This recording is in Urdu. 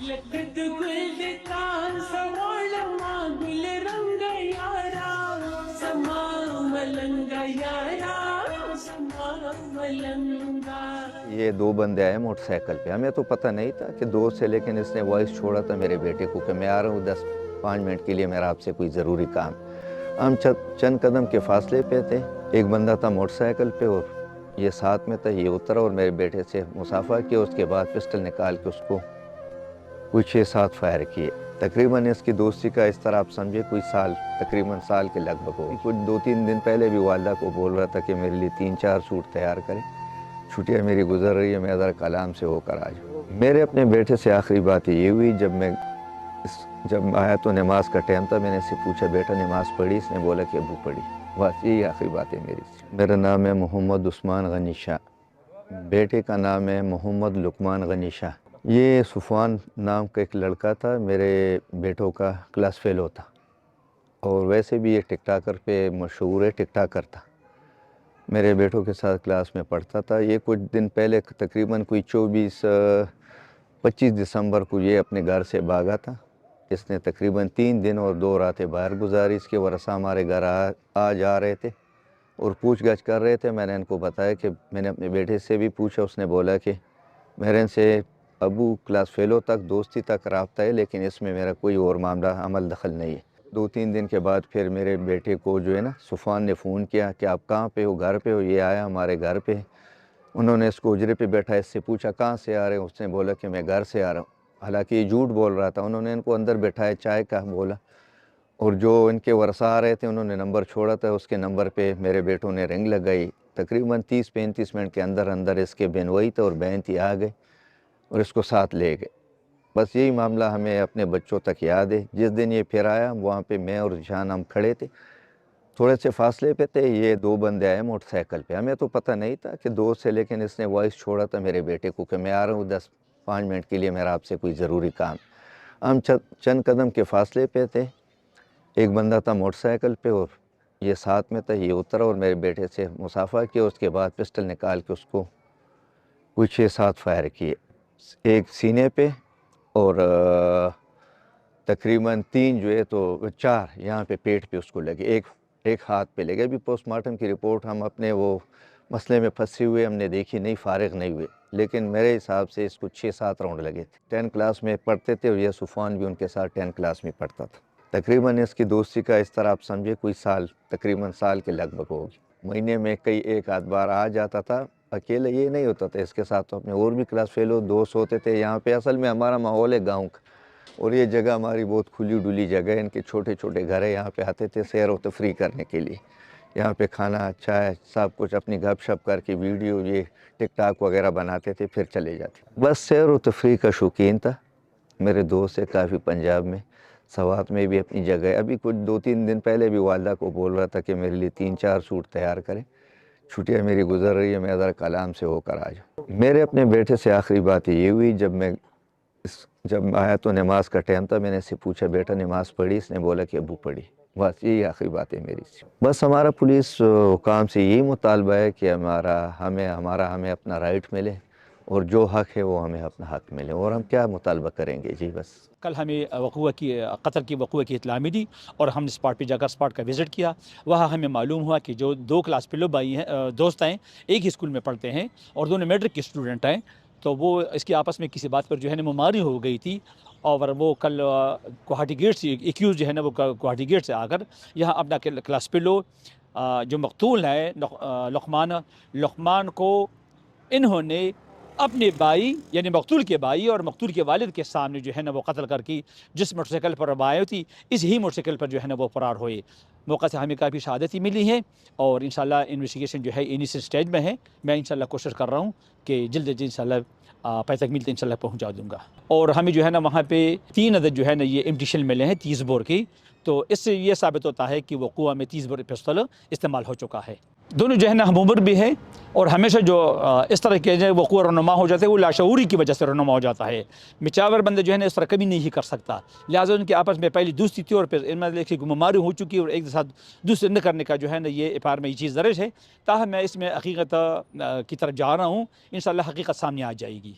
یہ دو بندے آئے موٹر سائیکل پہ، ہمیں تو پتہ نہیں تھا کہ دوست ہے، لیکن اس نے وائس چھوڑا تھا میرے بیٹے کو کہ میں آ رہا ہوں 10-5 منٹ کے لیے، میرا آپ سے کوئی ضروری کام۔ ہم چند قدم کے فاصلے پہ تھے، ایک بندہ تھا موٹر سائیکل پہ اور یہ ساتھ میں تھا، یہ اترا اور میرے بیٹے سے مصافحہ کیا، اس کے بعد پسٹل نکال کے اس کو کوئی 6-7 فائر کیے۔ تقریباً اس کی دوستی کا اس طرح آپ سمجھے کوئی سال، تقریباً سال کے لگ بھگ ہو۔ کچھ 2-3 دن پہلے بھی والدہ کو بول رہا تھا کہ میرے لیے 3-4 سوٹ تیار کریں، چھٹیاں میری گزر رہی ہے، میں ذرا کلام سے ہو کر آ جاؤں۔ میرے اپنے بیٹے سے آخری بات یہ ہوئی جب آیا تو نماز کا ٹائم تھا، میں نے اس سے پوچھا بیٹا نماز پڑھی؟ اس نے بولا کہ ابو پڑھی۔ بس یہی آخری بات ہے میری سے۔ میرا نام ہے محمد عثمان غنی شاہ، بیٹے کا نام ہے محمد لقمان غنی شاہ۔ یہ صفوان نام کا ایک لڑکا تھا، میرے بیٹوں کا کلاس فیلو تھا، اور ویسے بھی یہ ٹک ٹاکر پہ مشہور ہے، ٹک ٹاکر تھا، میرے بیٹوں کے ساتھ کلاس میں پڑھتا تھا۔ یہ کچھ دن پہلے تقریباً کوئی 25 دسمبر کو یہ اپنے گھر سے بھاگا تھا۔ اس نے تقریباً 3 دن اور 2 راتیں باہر گزاری۔ اس کے ورثہ ہمارے گھر آ جا رہے تھے اور پوچھ گچھ کر رہے تھے۔ میں نے ان کو بتایا کہ میں نے اپنے بیٹے سے بھی پوچھا، اس نے بولا کہ میرے ان سے ابو کلاس فیلو تک دوستی تک رابطہ ہے، لیکن اس میں میرا کوئی اور معاملہ عمل دخل نہیں ہے۔ 2-3 دن کے بعد پھر میرے بیٹے کو جو ہے نا صفوان نے فون کیا کہ آپ کہاں پہ ہو؟ گھر پہ ہو؟ یہ آیا ہمارے گھر پہ۔ انہوں نے اس کو اجرے پہ بیٹھا، اس سے پوچھا کہاں سے آ رہے ہیں؟ اس نے بولا کہ میں گھر سے آ رہا ہوں، حالانکہ یہ جھوٹ بول رہا تھا۔ انہوں نے ان کو اندر بٹھایا، چائے کا بولا، اور جو ان کے ورثہ آ رہے تھے انہوں نے نمبر چھوڑا تھا، اس کے نمبر پہ میرے بیٹوں نے رنگ لگائی۔ تقریباً 30-35 منٹ کے اندر اس کے بہنوئی تھے اور بہن تھی، آ گئے اور اس کو ساتھ لے گئے۔ بس یہی معاملہ ہمیں اپنے بچوں تک یاد ہے۔ جس دن یہ پھر آیا وہاں پہ میں اور ذیشان ہم کھڑے تھے، تھوڑے سے فاصلے پہ تھے، یہ دو بندے آئے موٹر سائیکل پہ، ہمیں تو پتہ نہیں تھا کہ دوست ہے، لیکن اس نے وائس چھوڑا تھا میرے بیٹے کو کہ میں آ رہا ہوں 10-5 منٹ کے لیے، میرا آپ سے کوئی ضروری کام۔ ہم چند قدم کے فاصلے پہ تھے، ایک بندہ تھا موٹر سائیکل پہ اور یہ ساتھ میں تھا، یہ اترا اور میرے بیٹے سے مصافحہ کیا، اس کے بعد پسٹل نکال کے اس کو کوئی 6-7 فائر کیے، ایک سینے پہ اور تقریباً 3 جو ہے تو 4 یہاں پہ پیٹ پہ اس کو لگے، ایک ہاتھ پہ لگے۔ ابھی پوسٹ مارٹم کی رپورٹ ہم اپنے وہ مسئلے میں پھنسے ہوئے ہم نے دیکھی نہیں، فارغ نہیں ہوئے، لیکن میرے حساب سے اس کو 6-7 راؤنڈ لگے تھے۔ 10 کلاس میں پڑھتے تھے اور یہ صفوان بھی ان کے ساتھ 10 کلاس میں پڑھتا تھا۔ تقریباً اس کی دوستی کا اس طرح آپ سمجھے کوئی سال، تقریباً سال کے لگ بھگ ہوگی۔ مہینے میں ایک آدھ بار آ جاتا تھا، اکیلے یہ نہیں ہوتا تھا، اس کے ساتھ تو اپنے اور بھی کلاس فیلو دوست ہوتے تھے۔ یہاں پہ اصل میں ہمارا ماحول ہے گاؤں کا، اور یہ جگہ ہماری بہت کھلی ڈلی جگہ ہے، ان کے چھوٹے چھوٹے گھر ہے، یہاں پہ آتے تھے سیر و تفریح کرنے کے لیے۔ یہاں پہ کھانا چائے سب کچھ اپنی گپ شپ کر کے ویڈیو یہ ٹک ٹاک وغیرہ بناتے تھے، پھر چلے جاتے۔ بس سیر و تفریح کا شوقین تھا، میرے دوست ہے کافی پنجاب میں، سوات میں بھی اپنی جگہ ہے۔ ابھی کچھ 2-3 دن پہلے بھی والدہ کو بول رہا تھا کہ میرے لیے 3-4 سوٹ تیار کریں، چھٹیاں میری گزر رہی ہے، میں ذرا کلام سے ہو کر آ جاؤں۔ میرے اپنے بیٹے سے آخری بات یہ ہوئی جب آیا تو نماز کا ٹائم تھا، میں نے اس سے پوچھا بیٹا نماز پڑھی؟ اس نے بولا کہ ابو پڑھی۔ بس یہی آخری بات ہے میری سے۔ بس ہمارا پولیس حکام سے یہی مطالبہ ہے کہ ہمیں اپنا رائٹ ملے، اور جو حق ہے وہ ہمیں اپنا حق ملے، اور ہم کیا مطالبہ کریں گے جی بس۔ کل ہمیں قتل کی وقوع کی اطلاع ملی اور ہم نے اسپاٹ پہ جا کر اسپاٹ کا وزٹ کیا۔ وہاں ہمیں معلوم ہوا کہ جو 2 کلاس فیلو بھائی ہیں، دوست ہیں، ایک ہی اسکول میں پڑھتے ہیں اور دونوں میٹرک کے اسٹوڈنٹ ہیں، تو وہ اس کی آپس میں کسی بات پر جو ہے نا مماری ہو گئی تھی، اور وہ کل گوہاٹی گیٹ سے ایکیوز جو ہے نا وہ گوہاٹی گیٹ سے آ کر یہاں اپنا کلاس فیلو جو مقتول ہے لقمان کو انہوں نے اپنے بھائی یعنی مقتول کے بھائی اور مقتول کے والد کے سامنے جو ہے نا وہ قتل کر کے جس موٹر سائیکل پر آئے تھی اس ہی موٹر سائیکل پر جو ہے نا وہ فرار ہوئے۔ موقع سے ہمیں کافی شہادتیں ملی ہیں اور انشاءاللہ انویسٹیگیشن جو ہے انیشل سٹیج میں ہے۔ میں انشاءاللہ کوشش کر رہا ہوں کہ جلد از جلد انشاءاللہ پے تکمیل تک انشاءاللہ پہنچا دوں گا۔ اور ہمیں جو ہے نا وہاں پہ 3 عدد جو ہے نا یہ ایمٹی شیل ملے ہیں 30 بور کی، تو اس سے یہ ثابت ہوتا ہے کہ وہ قوہ میں 30 بور پستول استعمال ہو چکا ہے۔ دونوں جو ہے نا ہم عمر بھی ہے، اور ہمیشہ جو اس طرح کے جو وقوع رونما ہو جاتے ہیں وہ لاشعوری کی وجہ سے رونما ہو جاتا ہے۔ مچاور بندے جو ہے نا اس طرح کبھی نہیں کر سکتا، لہٰذا ان کے آپس میں پہلی دوستی تھی اور پھر ان میں ایک بیماری ہو چکی اور ایک ساتھ دوسرے نہ کرنے کا جو ہے نا یہ افار میں یہ چیز درج ہے۔ تاہم میں اس میں حقیقت کی طرف جا رہا ہوں، انشاءاللہ حقیقت سامنے آ جائے گی۔